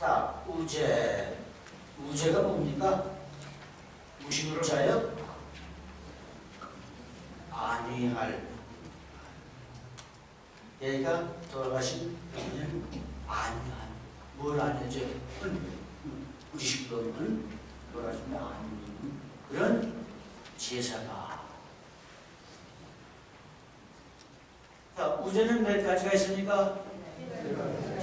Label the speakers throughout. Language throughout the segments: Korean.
Speaker 1: 자, 우제. 우제가 뭡니까? 무심으로 자요? 아니할. 얘가 돌아가신 분은 아니할. 뭘 아니죠? 무심으로는 돌아가신 아니. 그런 제사가. 자, 우제는 몇 가지가 있습니까?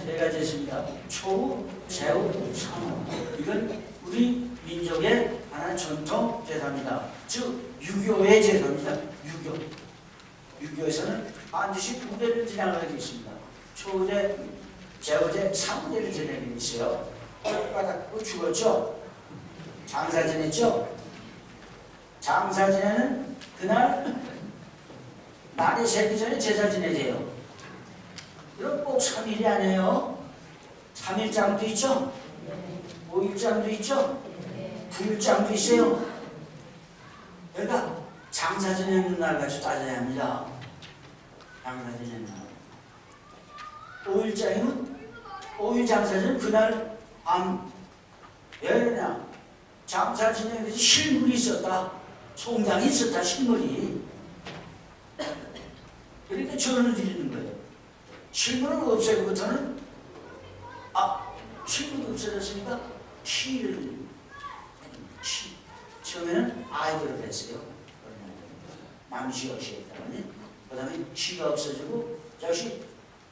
Speaker 1: 세 가지 있습니다. 초우, 제우, 상우. 이건 우리 민족의 하나의 전통 제사입니다. 즉 유교의 제사입니다. 유교에서는 반드시 두 대를 지나가게 있습니다. 초우제, 제우제, 상우제를 지내게 있어요. 뼈바닥 죽었죠? 장사 지냈죠? 장사 지내는 그날 날이 새기 전에 제사 지내세요. 그럼 꼭 3일이 아니에요. 3일장도 있죠? 5일장도 있죠? 9일장도 있어요. 그러니까 장사 지내는 날같이 따져야 합니다. 장사 지내는 날. 5일장이면 5일 장사는 그날 밤. 왜 그러냐? 장사 지내는 것이 실물이 있었다. 송장이 있었다. 실물이. 그러니까 전을 드리는 거예요. 실물을 없애고부터는 실물이 없어졌으니까 시를 처음에는 아이들을 했어요. 남시어시 했다더니 그 다음에 시가 없어지고 역시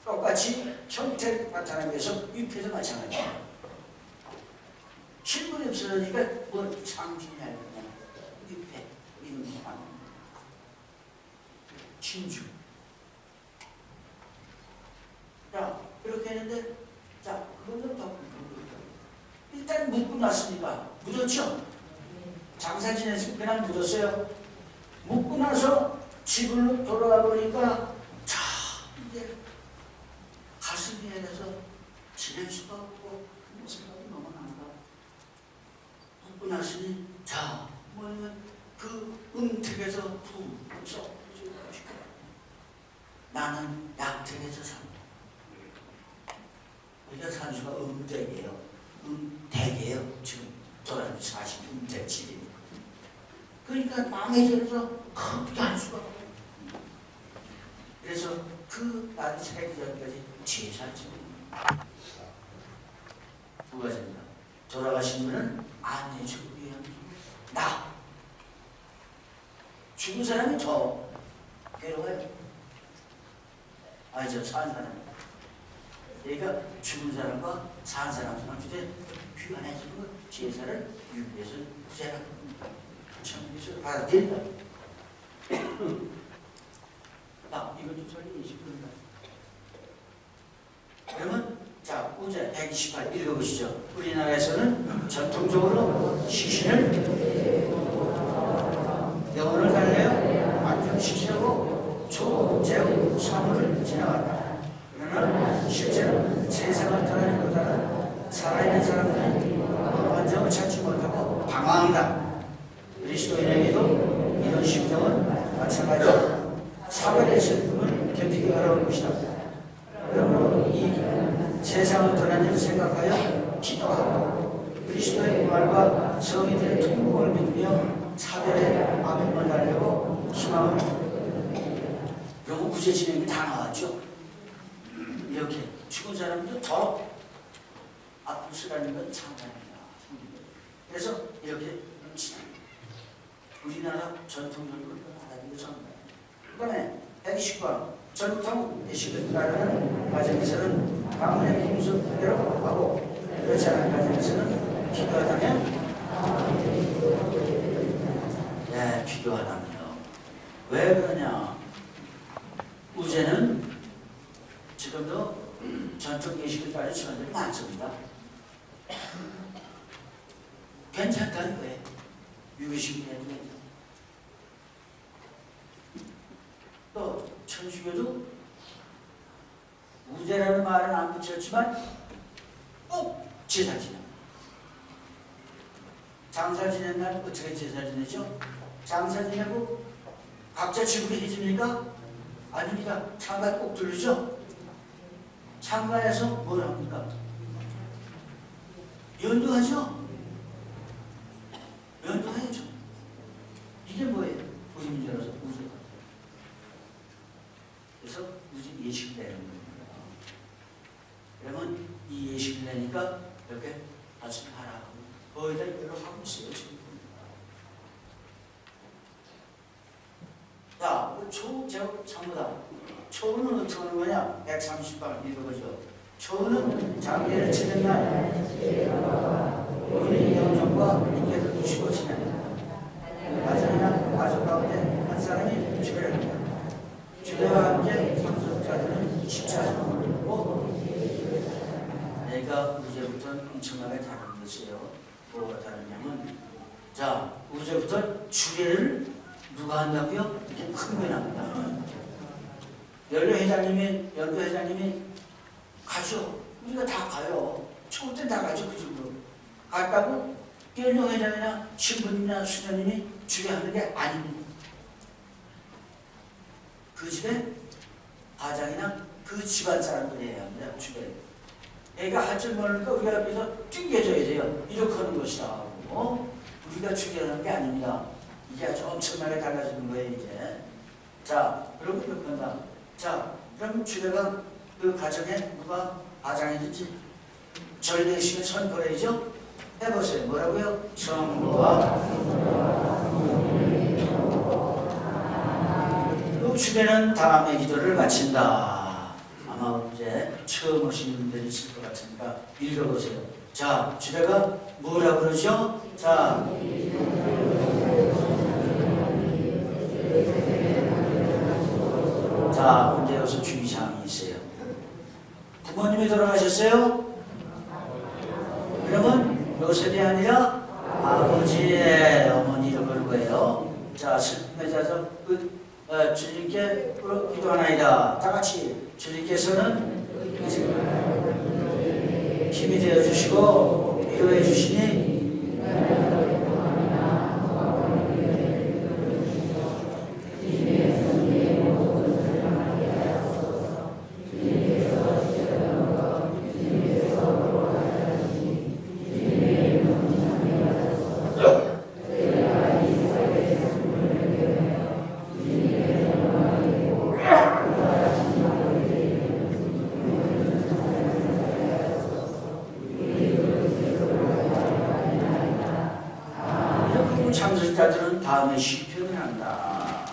Speaker 1: 똑같이 형태를 나타나기 위해서 위패도 마찬가지예요. 실물이 없어지니까 뭘 상징이 아니냐. 위패 이런 거 진주. 자, 그렇게 했는데, 자, 그거는 더 일단 묻고 났으니까, 묻었죠? 장사 지내서 그냥 묻었어요. 묻고 나서 집으로 돌아가 보니까, 자, 이제 가슴이 해서 지낼 수가 없고, 뭐 생각이 너무 난다. 묻고 났으니, 자, 뭐냐면 그 음택에서 푹 썩. 나는 양택에서 산다. 그러니까 산수가 음택이에요. 음택이에요. 지금 돌아다니는 40 음택집이니까. 그러니까 마음에 들어서 어떻게 할 수가 없어요. 그래서 그 날 새기 전까지 제사집입니다. 두 가지입니다. 돌아가신 분은 아내 죽기 위한 나. 죽은 사람이 더 괴로워요. 저 산 사람. 그러니까 죽은 사람과 산 사람 중에 귀환해주는 것, 제사를 유교에서 제가 천국에서 받아들인다. 이것도 설리 20분입니다. 그러면 자, 우제 128 읽어보시죠. 우리나라에서는 전통적으로 시신을 영혼을 달래요. 완전 시신하고 초, 제우, 사물을 지나갔다. 그러나 실제로 세상을 떠나기보다는 살아있는 사람들은 완전을 찾지 못하고 방황한다. 그리스도인에게도 이런 심정은 마찬가지로 사별의 슬픔을 견디기 어려운 것이다. 그러므로 이 세상을 떠나는 생각하여 기도하고 그리스도의 부활과 성인들의 통곡을 믿으며 사별의 아픔을 달래고 희망을 그리고 구제 진행이 다 나왔죠. 이렇게 죽은 사람도 더 아플 수라는 건 상관입니다. 그래서 이렇게 우리나라 전통적으로 받아들여서 합니다. 그 다음에 120번 전통 예식을 따르는 과정에서는 방언의 풍습대로 하고 그렇지 않은 과정에서는 기도하다면 필요하다며. 왜 그러냐? 우제는 지금도 전통 예식을 따르는 시간들이 많습니다. 괜찮다는 거예요. 유교식을 해도 괜찮다. 또 천주교도 우제라는 말은 안 붙였지만 꼭 제사 지내. 장사 지낸 날 어떻게 제사 지내죠? 장사 지내고 각자 지불이 해줍니까? 아닙니다. 창가에 꼭 들르죠? 창가에서 뭘 합니까? 연도하죠? 연도해야죠. 이게 뭐예요? 우리 문제라서 우주가. 그래서 우주 예식을 내는 겁니다. 그러면 이 예식을 내니까 이렇게 아침에 하라. 거의 다 이대로 하고 있어요, 지금. 자, 초, 제곱, 전부 다. 초는 어떻게 하는 거냐? 130방 읽어보죠. 초는 장례를 치는 날, 본인의 영정과 인계를 주시고 지내는 가정이나 가족 가운데 한 사람이 주례를 합니다. 주례와 함께 상속자들은 십자수를 올리고, 내가 우제부터는 엄청나게 다른 것이에요. 뭐가 다르냐면, 자, 우제부터 주례를 누가 한다고요? 이렇게 큰변합니다. 연도 회장님이 가죠. 우리가 다 가요. 초때 다 가죠. 그 집으로. 갔다고 연도 회장이나 신부님이나 수녀님이 주례하는 게 아닙니다. 그 집에 가장이나 그 집안 사람들이 해야 합니다. 주례. 애가 할 줄 모르니까 우리가 앞에서 튕겨줘야 돼요. 이렇게 하는 것이다. 우리가 주례하는 게 아닙니다. 이게 아주 엄청나게 달라지는 거예요, 이제. 자, 그럼 이렇게 한다. 자, 그럼 주례가 그 가정에 누가 가장이든지 전례식에 선포해야죠. 해보세요. 뭐라고요? 성부와 그 주례는 다음에 기도를 마친다. 아마 이제 처음 오신 분들이 있을 것 같으니까 읽어보세요. 자, 주례가 뭐라 그러죠? 자, 자, 근데 여기서 주의사항이 있어요. 부모님이 돌아가셨어요? 그러면 요셉이 아니라 아버지의 어머니를 그런 거예요. 자, 슬픔에 젖어 주님께 기도하나이다. 다 같이 주님께서는 힘이 되어 주시고 위로해 주시니 참석자들은 다음에 시편을 한다.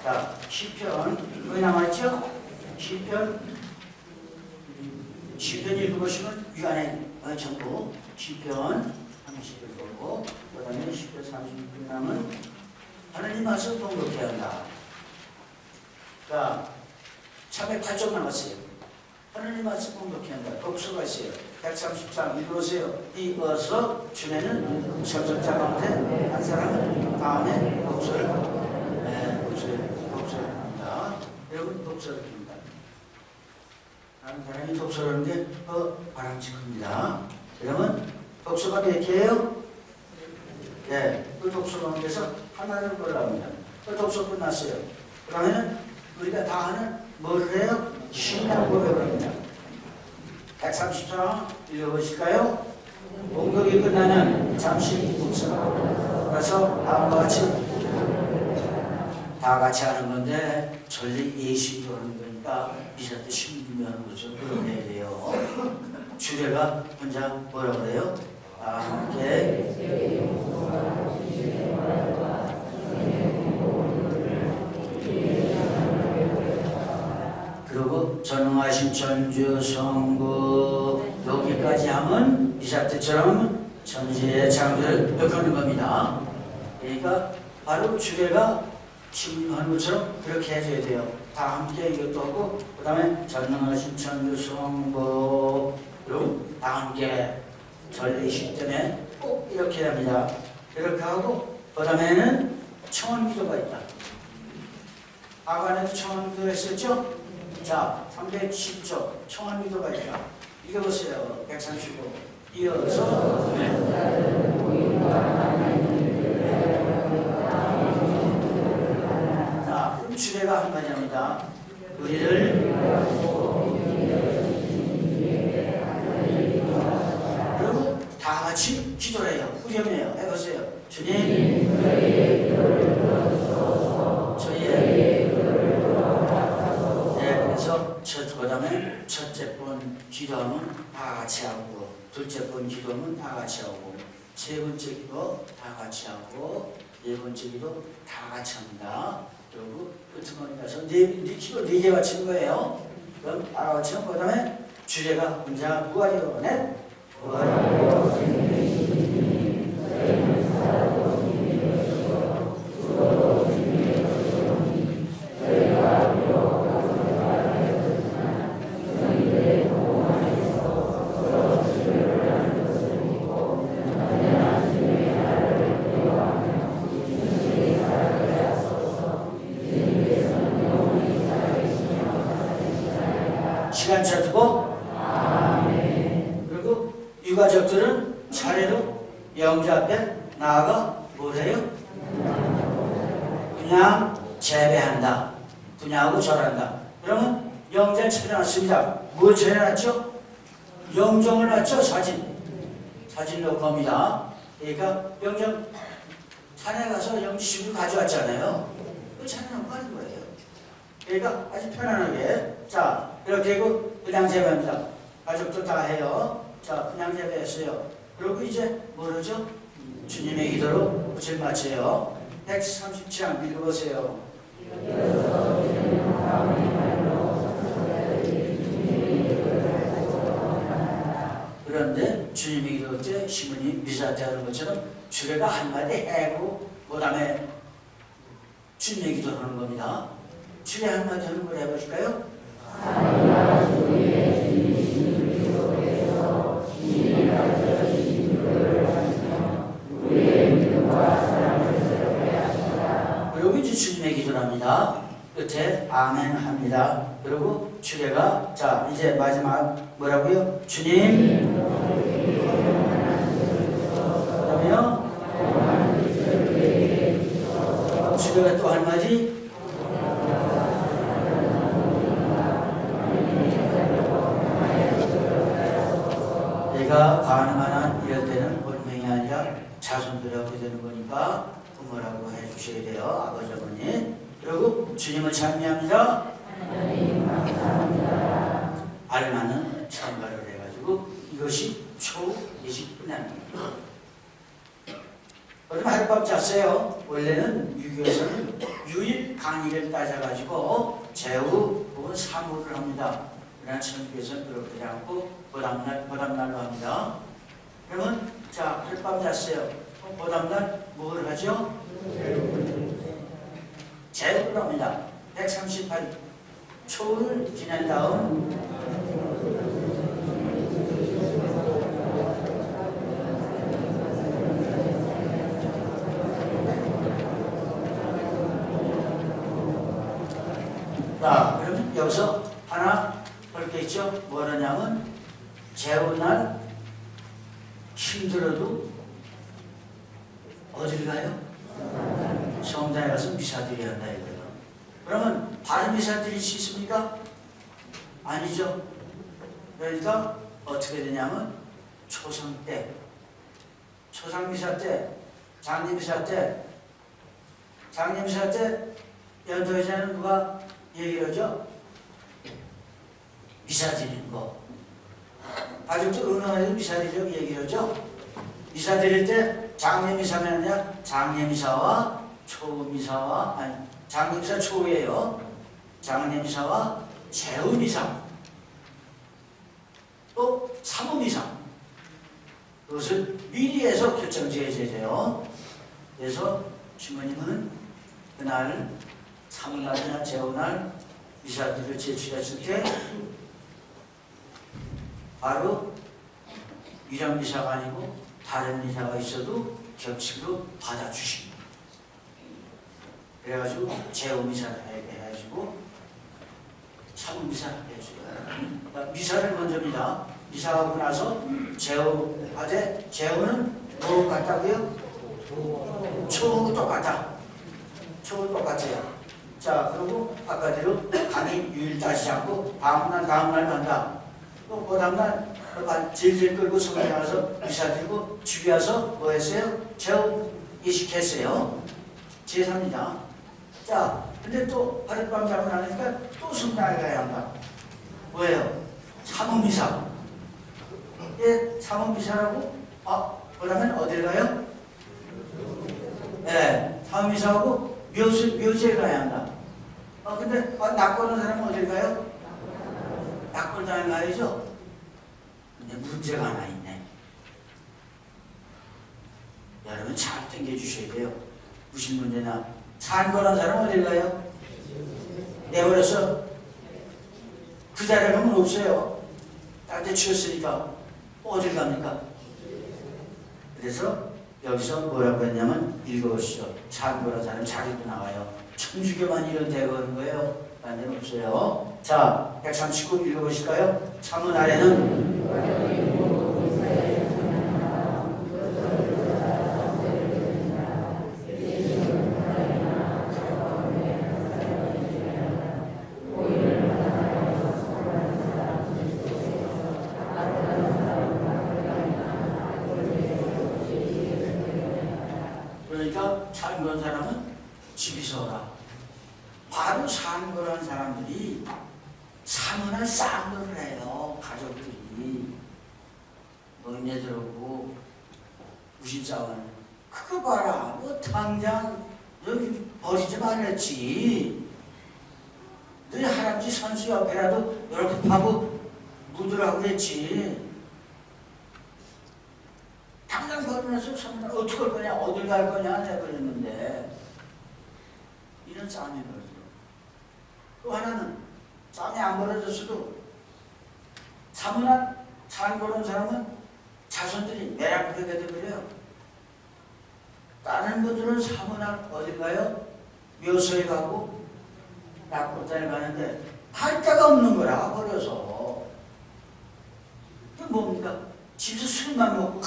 Speaker 1: 자, 시편 왜 남았죠? 시편 읽어보시면 위안에 전부 시편 30을 보고 그 다음에 시편 36편 남은 하나님 말씀 공독해야 한다. 자, 308쪽 남았어요. 하나님 말씀 공독해야 한다. 독서가 있어요. 133 읽어보세요. 이어서 주례는 참석자 가운데 한 사람은 다음에 독서를 합니다. 여러분 독서를 합니다. 다른 사람이 독서를 하는 게 바람직합니다. 그러면 독서가 몇 개예요? 네, 그 독서 가운데서 하나를 골라옵니다. 그 독서 끝났어요. 그러면 우리가 다 하는 뭐를 해요? 신앙 고백을 합니다. 134 읽어보실까요? 공격이 끝나면 잠시 묵상하고 그래서 다 같이 하는 건데 전례 예식이 하는 거니까 미사때 신부면 그죠? 그러게 돼요. 주례가 혼자 뭐라 그래요? 함께 그리고 전능하신 천주 성부 여기까지 하면 미사 때처럼 천지의 창조를 역하는 겁니다. 그러니까 바로 주례가 지금 하는 것처럼 그렇게 해줘야 돼요. 다 함께 이것도 하고 그 다음에 전능하신 천주 성부 그리고 다 함께 전례식 때문에 꼭 이렇게 합니다. 이렇게 하고 그 다음에는 청원기도가 있다. 아간에도 청원기도 했었죠? 자, 310조 청원기도가 있다. 읽어보세요. 135 이어서 자, 그럼 주례가 한 가지입니다. 우리를 그리고 다 같이 기도를 해요. 후렴이에요. 해보세요. 주님, 저희의 네, 그래서 그 다음에 첫째 번 기도하면 다 같이 하고, 둘째 번 기도하면 다 같이 하고, 세 번째 기도 다 같이 하고, 네 번째 기도 다 같이 합니다. 그리고 끝머리 가서 네 기도 4개 바치는 거예요. 그럼 따라와치면 그 다음에 주제가 문제가 구하리로 넷 구하리로 시간 쳐두고 그리고 유가족들은 차례로 영자 앞에 나아가 뭐래요? 그냥 재배한다. 그냥하고 절한다. 그러면 영자를 차려놨습니다. 뭘 차려놨죠? 영정을 놨죠. 사진 놓고 겁니다. 그러니까 영정 산에 가서 영지식을 가져왔잖아요. 그 차려 놓고 하는 거예요. 그러니까 아주 편안하게 자 이렇게 되고 그냥 재배합니다. 가족도 다 해요. 자 그냥 재배했어요. 그리고 이제 뭐라죠? 주님의 기도로 구절 마쳐요. 137장 읽어보세요. 그런데 주님의 기도 때 시몬이 미사 때 하는 것처럼 주례가 한마디 해고 그 다음에 주님의 기도를 하는 겁니다. 주례 한마디 하는 걸 해보실까요? 그리고 이제 주님의 기도를 합니다. 끝에 아멘 합니다. 그리고 주례가 자 이제 마지막 뭐라고요? 주님 그러면 주례가 또 한마디 내가 가능한 한 이럴 때는 본명이 아니라 자손들이 하게 되는 거니까 부모라고 해주셔야 돼요. 아버지 어머니. 그리고 주님을 찬미합니다. 알맞는 참가를 해가지고 이것이 초20 끝납니다. 그럼 하룻밤 잤어요. 원래는 유교에서는 유일 강의를 따져가지고 제후 혹은 사무를 합니다. 그러나 천주교에서는 그렇게 않고 보담날로 합니다. 그러면 자 하룻밤 잤어요. 보담날 뭘 하죠? 제후를 합니다. 138 초를 지난 다음 자 그럼 여기서 하나 볼 게 있죠? 뭐냐면 재혼날 힘들어도 어딜 가요? 성당에 가서 미사 드려야 한다 이거예요. 그러면 바른 미사 드릴 수 있습니까? 아니죠. 그러니까 어떻게 되냐면 초상 때, 초상 미사 때, 장례 미사 때, 장례 미사 때 연도회장은 누가 얘기를 하죠? 미사 드리는 거. 가족도 은행에서 미사 드리려고 얘기를 하죠? 미사 드릴 때 장례 미사가 아니라 장례 미사와 초미사와 아니 장례 미사 초예요. 장례 미사와 제후 미사 또 사무 미사 그것을 미리 해서 결정지어야 되죠. 그래서 주모님은 그날 사무날이나 제후날 미사들을 제출했을 때 바로 이런 미사가 아니고 다른 미사가 있어도 격식으로 받아주십니다. 그래가지고 제후 미사를 해가지고 사무 미사를 해줘요. 미사를 먼저입니다. 미사하고 나서 제후 하되 제후는 뭐 같다고요? 초 똑같다. 초 똑같아요. 자 그리고 아까대로 강의 유일 따지지 않고 다음날 간다. 또 그 다음날 질질 끌고 성에 나가서 미사 들고 집에 와서 뭐 했어요? 제우 예식했어요. 제3이다. 자, 근데 또 하룻밤 자고 나니까 또 성당에 가야 한다. 뭐예요? 사문미사. 예, 사문미사라고? 그러면 어딜 가요? 예, 사문미사하고 묘지에 가야 한다. 근데 낙고하는 사람은 어딜 가요? 낙골당에 가야죠. 근데 문제가 하나 있네. 여러분 잘 땡겨주셔야 돼요. 무슨 문제나. 산거란 사람은 어딜 가요? 내버려서 그 자리에 가면 없어요. 딴 데 치웠으니까 어딜 갑니까? 그래서 여기서 뭐라고 했냐면 읽어보시죠. 산거란 사람 자리도 나와요. 천주교만 이런 대거는 거예요. 딴 데는 없어요. 자, 139 읽어보실까요? 창문 아래는 그러니까 산거란 사람은 집이서라. 바로 산거란 사람들이 사문을 쌍거를 해요. 가족들이 노인네들하고 무슨 싸우는 그거 봐라. 너 당장 여기 버리지 말랬지. 너희 할아버지 선수 옆에라도 이렇게 파고 묻으라고 그랬지. 당장 버리면서 사문을 어떻게 할 거냐, 어딜 갈 거냐 해버렸는데 이런 싸움이 벌어져. 또 하나는 싸움이 안 벌어졌어도 사문한 산고른 사람은 자손들이 매락하게 되버려요. 다른 분들은 사문한 어딜 가요? 묘소에 가고 낙골당에 가는데 갈 데가 없는 거라 버려서. 그 뭡니까? 집에서 술만 먹고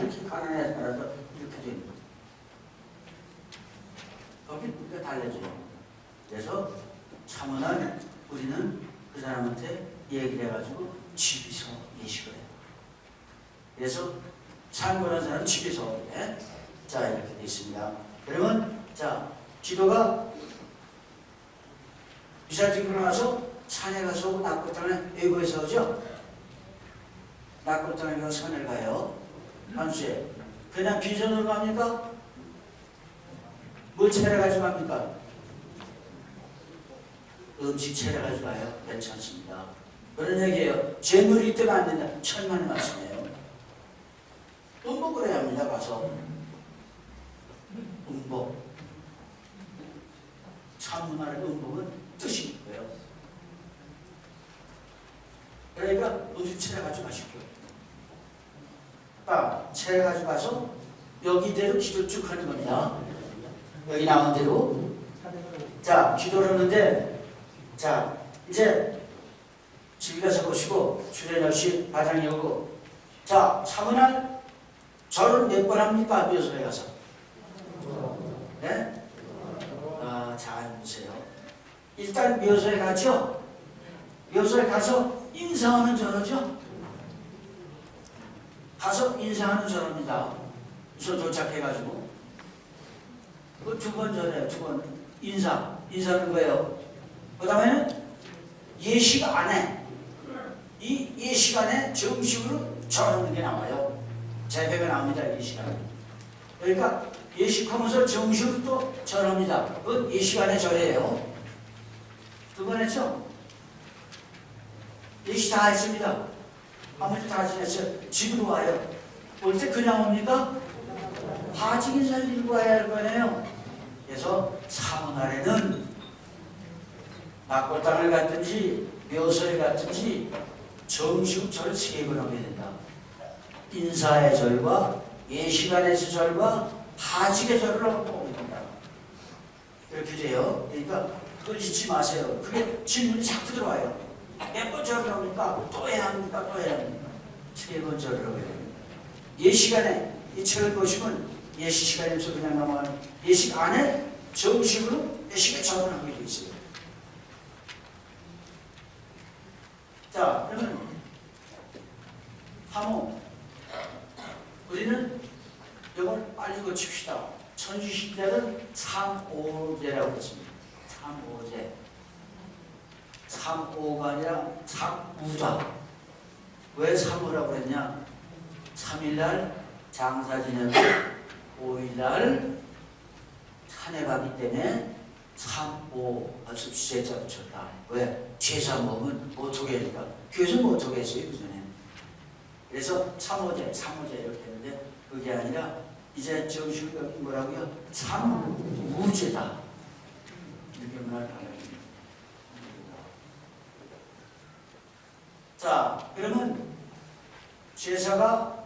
Speaker 1: 이렇게 가난해 살아서 이렇게 됩니다. 거기 우리가 달라져요. 그래서 사문한 우리는 그 사람한테 얘기를 해가지고 집에서 예식을 해요. 그래서 산고란 사람은 집에서 해. 자, 이렇게 되어 있습니다. 그러면 자, 기도가 미사 지고 나서 산에 가서 오고 낙골당에 외부에서 오죠. 낙골당에 가서 산을 가요. 한수에 그냥 비전으로 갑니까? 뭘 차려가지고 갑니까? 음식 차려가지고 가요. 괜찮습니다. 그런 얘기예요. 재물이 때문에 안 된다. 천만의 말씀이에요. 음복을 해야 합니다. 가서 음복. 참문화의 음복은 뜻이 있고요. 그러니까 음식 차려가지고 가십시오. 차려가지고 가서 여기대로 기도 쭉 하는 겁니다. 여기 나온 대로. 자, 기도를 하는데, 자, 이제 집에 가서 보시고, 주례역 씨, 과장이 오고, 자, 사문한 절은 몇 번 합니까? 묘소에 가서. 네? 잘 보세요. 일단 묘소에 가죠? 묘소에 가서 인사하는 절하죠? 가서 인사하는 절합니다. 우선 도착해가지고. 그 두 번 절해요. 두 번. 인사하는 거예요. 그 다음에는 예식 안에, 이 예식 안에 정식으로 절하는 게 나와요. 재배가 나옵니다. 예식 안에. 그러니까 예식하면서 정식으로 또 절합니다. 그 예식 안에 절해요. 두 번 했죠? 예식 다 했습니다. 아무리 다 지냈어요. 집으로 와요. 올 때 그냥 옵니까? 하직 인사를 들고 와야 할 거예요. 그래서 사문날에는 낙골당을 갔든지 묘소에 갔든지 정식 절을 세 번 하게 된다. 인사의 절과 예식안에서 절과 하직의 절을 하고 오게 된다. 이렇게 돼요. 그러니까 그걸 잊지 마세요. 그게 질문이 자꾸 들어와요. 몇 번 절을 합니까? 또 해야 합니까? 또 해야 합니까? 세 번 절을 하게 됩니다. 예식안에 이 책을 보시면 예식 시간에서 그냥 넘어가는 예식 안에 정식으로 예식에 절을 하게 되어 있어요. 자, 그러면 우리는 이걸 빨리 고칩시다. 천주시대는 참오제라고 했습니다. 참오제. 참오가 아니라 참우다. 왜 참우라고 했냐? 3일날 장사 지내고 5일날 산에 가기 때문에 참오 벌써 제자 붙였다. 왜? 제사 먹으면 못하게 하니까. 교회에서 못하게 했어요, 그전에. 그래서 참오제 이렇게 했는데 그게 아니라 이제 정식으로 여기 뭐라고요? 참우제다. 이렇게 말하는. 자, 그러면 제사가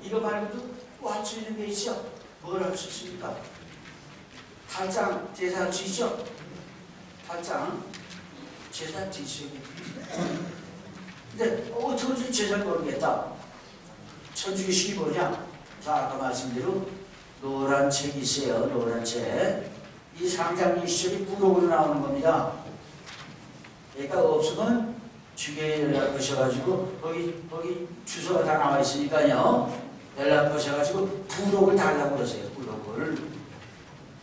Speaker 1: 이거 말고도 또 할 수 있는 게 있죠? 뭘 할 수 있습니까? 탈장 제사 할 수 있죠? 탈장 제사 지시고. 근데 어떻게 제사를 모르겠다. 천주교식이 뭐냐? 자, 아까 말씀대로 노란 책이 있어요. 노란 책. 이 상장리 시절이 부록으로 나오는 겁니다. 그러니까 없으면 주계에 연락하셔가지고 거기 주소가 다 나와 있으니까요. 연락하셔가지고 부록을 달라고 그러세요. 부록을.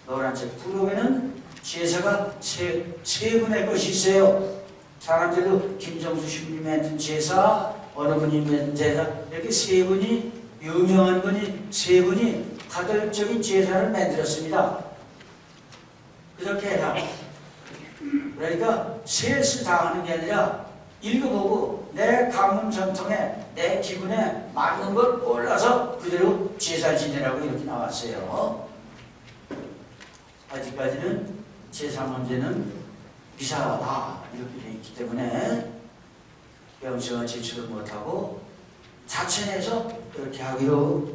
Speaker 1: 노란 책. 부록에는 제사가 세 분의 것이 있어요. 사람들도 김정수 신부님 만든 제사, 어느 분이 만든 제사, 이렇게 세 분이, 유명한 분이 세 분이 가톨릭적인 제사를 만들었습니다. 그렇게 해라. 그러니까 셋을 다 하는 게 아니라 읽어보고 내 가문 전통에 내 기분에 맞는 걸 골라서 그대로 제사 지내라고 이렇게 나왔어요. 아직까지는 제사 문제는 미사다 이렇게 되어 있기 때문에 영수가 제출을 못하고 자체내에서 그렇게 하기로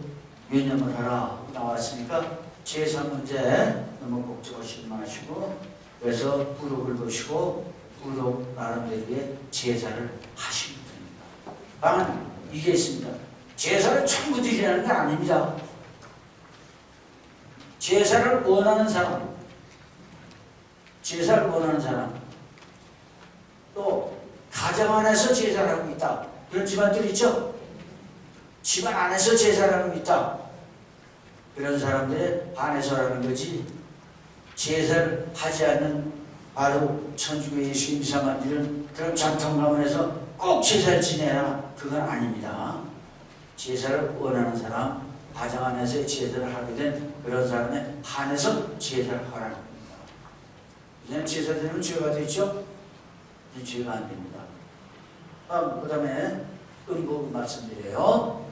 Speaker 1: 유념을 하라 나왔으니까 제사 문제 너무 걱정하시지 마시고 그래서 부록을 보시고 부록 나름대로의 제사를 하시면 됩니다. 다만 이게 있습니다. 제사를 전부 드리라는 게 아닙니다. 제사를 원하는 사람, 제사를 원하는 사람, 또 가정 안에서 제사를 하고 있다. 그런 집안들 있죠? 집안 안에서 제사를 하고 있다. 그런 사람들에 반해서라는 거지 제사를 하지 않는 바로 천주교 예수님 미사 만드는 그런 전통 가문에서 꼭 제사를 지내라. 그건 아닙니다. 제사를 원하는 사람, 가정 안에서 제사를 하게 된 그런 사람에 한해서 제사를 하라는 겁니다. 이제는 제사 드리면 죄가 되죠? 죄가 안 됩니다. 그 다음에 음복 말씀드려요.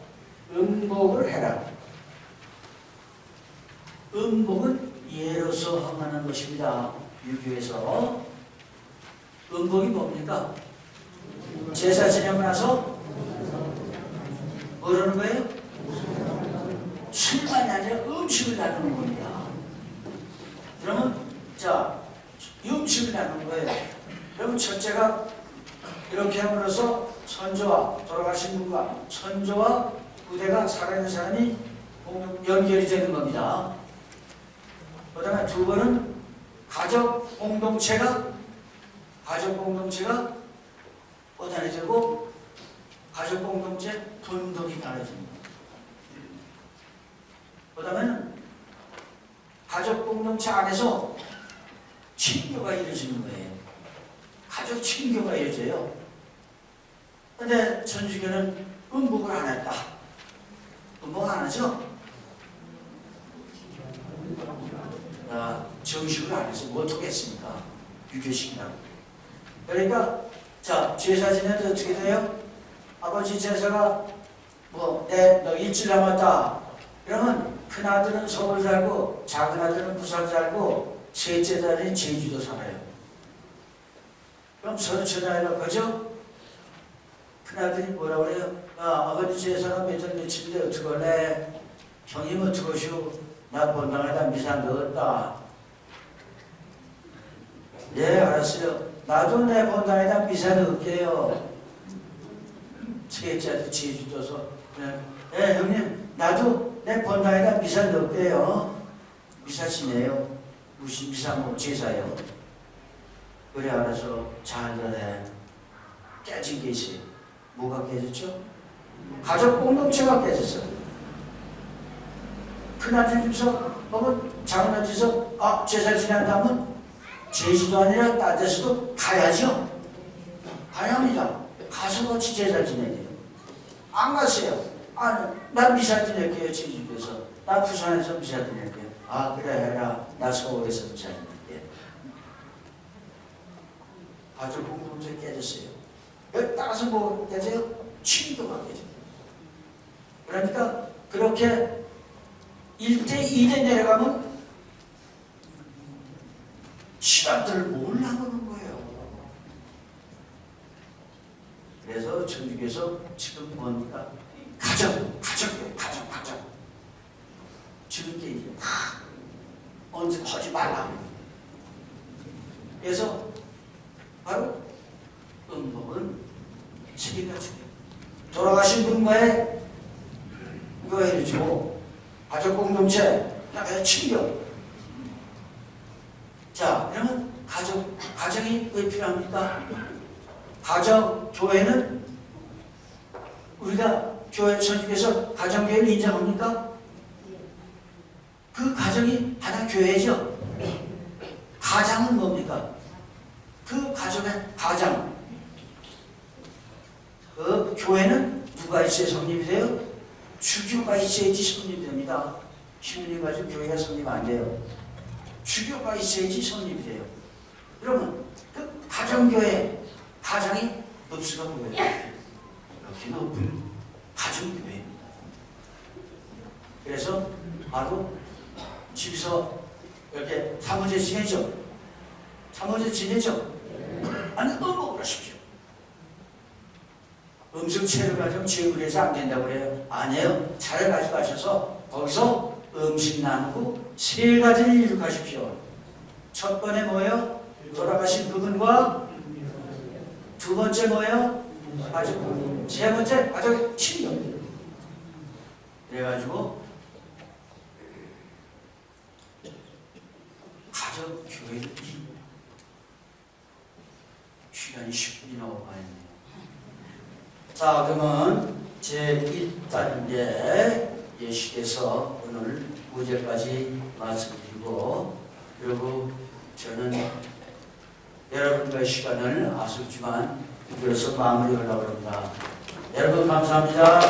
Speaker 1: 음복을 해라. 음복은 예로서 행하는 것입니다. 유교에서. 음복이 뭡니까? 제사 지내고 나서 뭐라는 거예요? 술만이 아니라 음식을 나누는 겁니다. 그러면 자 음식을 나누는 거예요. 그러면 첫째가 이렇게 함으로써 선조와 돌아가신 분과 선조와 부대가 살아있는 사람이 연결이 되는 겁니다. 그 다음에 두 번은 가족 공동체가 나눠지고 가족 공동체 분덕이 나눠집니다. 그 다음에는 가족 공동체 안에서 친교가 이루어지는 거예요. 가족 친교가 이루어져요. 근데 천주교는 음복을 안 했다. 음복 안 하죠? 정식으로 안 해서 뭐 어떻겠습니까? 유교식이라고. 그러니까 자 제사 지내도 어떻게 돼요? 아버지 제사가 뭐 너 일주일 남았다. 그러면 큰아들은 서울 살고 작은아들은 부산 살고 셋째 딸은 제주도 살아요. 그럼 서로 전화해서 그죠? 큰아들이 뭐라고 그래요? 아버지 제사가 몇월 며칠인데 어떡할래? 형님 어떡하시오? 나 본당에다 미사 넣었다. 예, 알았어요. 나도 내 본당에다 미사 넣을게요. 셋째도 제주도서. 예, 형님, 나도 내 본당에다 미사 넣을게요. 미사 지내요. 무슨 미사 뭐 제사요. 그래, 알아서 잘 들어해. 깨진 게 있어요. 뭐가 깨졌죠? 가족 공동체가 깨졌어요. 큰아들 집에서 작은아들 집에서 제사 지낸다면 제주도 아니라 딴 데서도 가야죠. 가야 합니다. 가서 같이 제사 지내게요. 안 갔어요. 난 미사 지낼게요. 제주도에서. 나 부산에서 미사 지낼게요. 그래 해라. 나 서울에서 미사 지낼게. 가족 공동체 깨졌어요. 따라서 뭐 깨져요? 친교가 깨져요. 그러니까 그렇게 1대 2대 내려가면 시간들을 몰라보는 거예요. 그래서 천주교에서 지금 뭡니까? 가정. 지금께 이제 언제 하지 말라. 그래서 바로 음복은 책임가지고 돌아가신 분과의 이거 해주고 가족 공동체 그다음에 친교. 자, 그러면 가정이 왜 필요합니까? 교회는 우리가 교회 천주교에서 가정교회를 인정합니까? 그 가정이 하나 교회죠. 가장은 뭡니까? 그 가정의 가장. 그 교회는 누가 있어야 성립이 돼요? 주교가 있어야지 성립이 됩니다. 신문이 가지고 교회가 성립 안 돼요. 주교가 있어야지 성립이 돼요. 그러면 그 가정교회, 가장이 높수가 뭐예요? 이렇게 높은 가정교회입니다. 그래서 바로 집에서 이렇게 사모제 지내죠? 음복을 하십시오. 음식체를 가지고 제물에서 안 된다고 그래요. 아니에요. 차를 가져가셔서 거기서 음식 나누고 3가지를 이룩하십시오. 첫 번째 뭐예요? 돌아가신 그분과 두 번째 뭐예요? 가족. 세 번째 가족 친교. 그래가지고 가족 교회를 시간이 10분이 넘어가 있네요. 자, 그러면 제1단계 예식에서 오늘 5절까지 말씀드리고, 그리고 저는 여러분과의 시간을 아쉽지만 이끌어서 마무리하려고 합니다. 여러분 감사합니다.